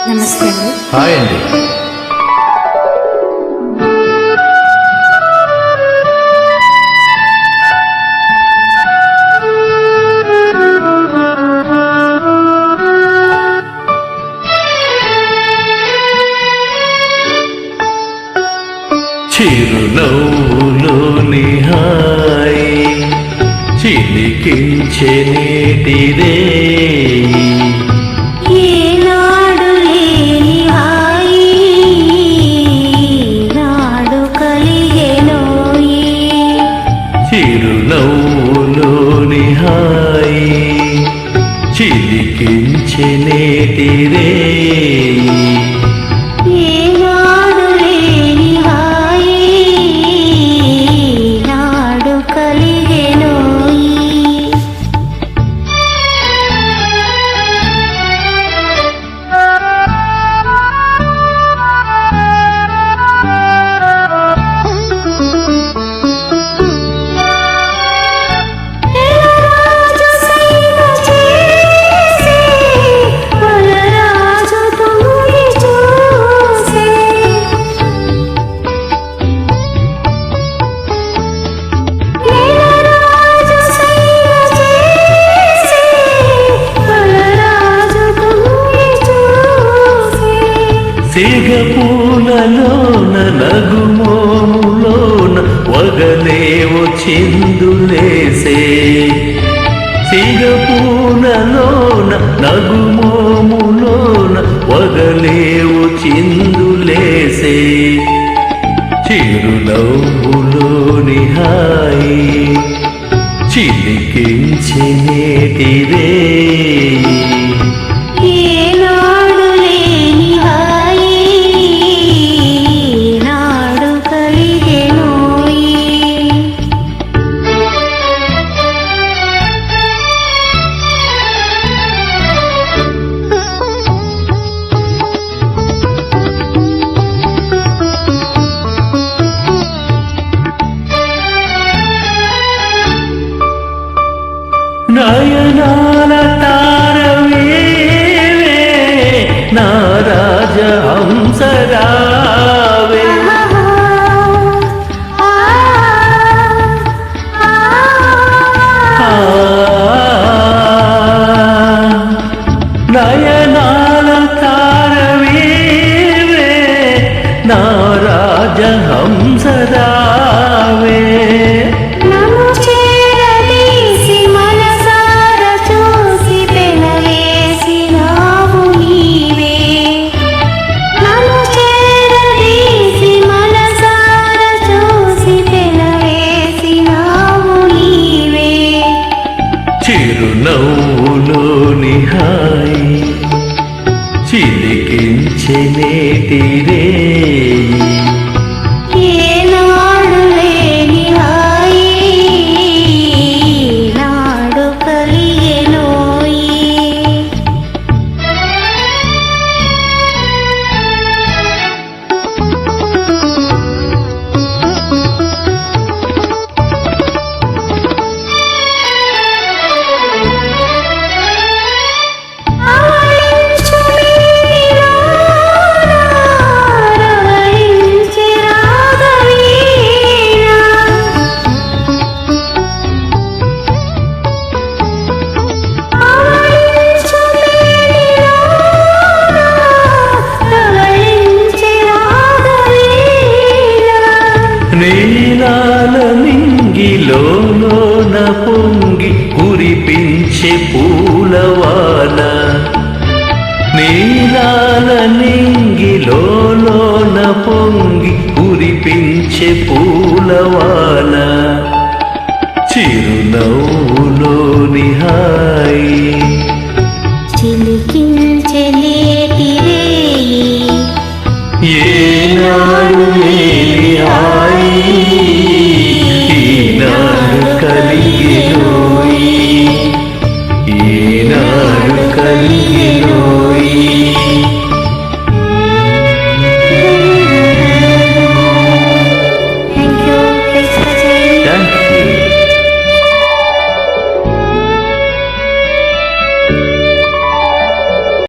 నమస్తే అండి. హాయ్ అండి. చిరునవ్వులోని హాయి చిలికించే నేటిదే ఏనాడు లేని హాయి నాడు కలిగెనోయి. చిరునవ్వులోని హాయి చిలికించే నేటిదే ఏనాడు లేని హాయి నాడు కలిగెనోయి. రాజు సైన చేసే వలరాజు తొంగి చూసే. రాజు సైన చేసే వలరాజు తొంగి చూసే. సిగపూలలోన నగుమోములోన వగలేవో చిందులేసే సిగపూలలోన నగుమోములోన వగలేవో చిందులేసే చిరునవ్వులోని హాయి చిలికించే నేటిదే ఏనాడు లేని హాయి నాడు కలిగెనోయి. నయనాల తారవేవే నా రాజహంసరావే నయనాల తారవేవే నా రాజహంసరావే నన్ను చేరదీసి మనసార చూసి పెనవేసినావు నీవే. నన్ను చేరదీసి మనసార చూసి పెనవేసినావు నీవే. చిరునవ్వులోని హాయి చిలికించే నేటిదే ఏనాడు లేని హాయి నాడు కలిగెనోయి. అవళించు మేనిలోన రవళించే రాగవీణ. అవళించు మేనిలోన రవళించే రాగవీణ. నీలాల నింగిలోన పొంగి కురిపించే పూలవాన నీలాల నింగిలోన పొంగి కురిపించే పూలవాన చిరునవ్వులోని హాయి చిలికించె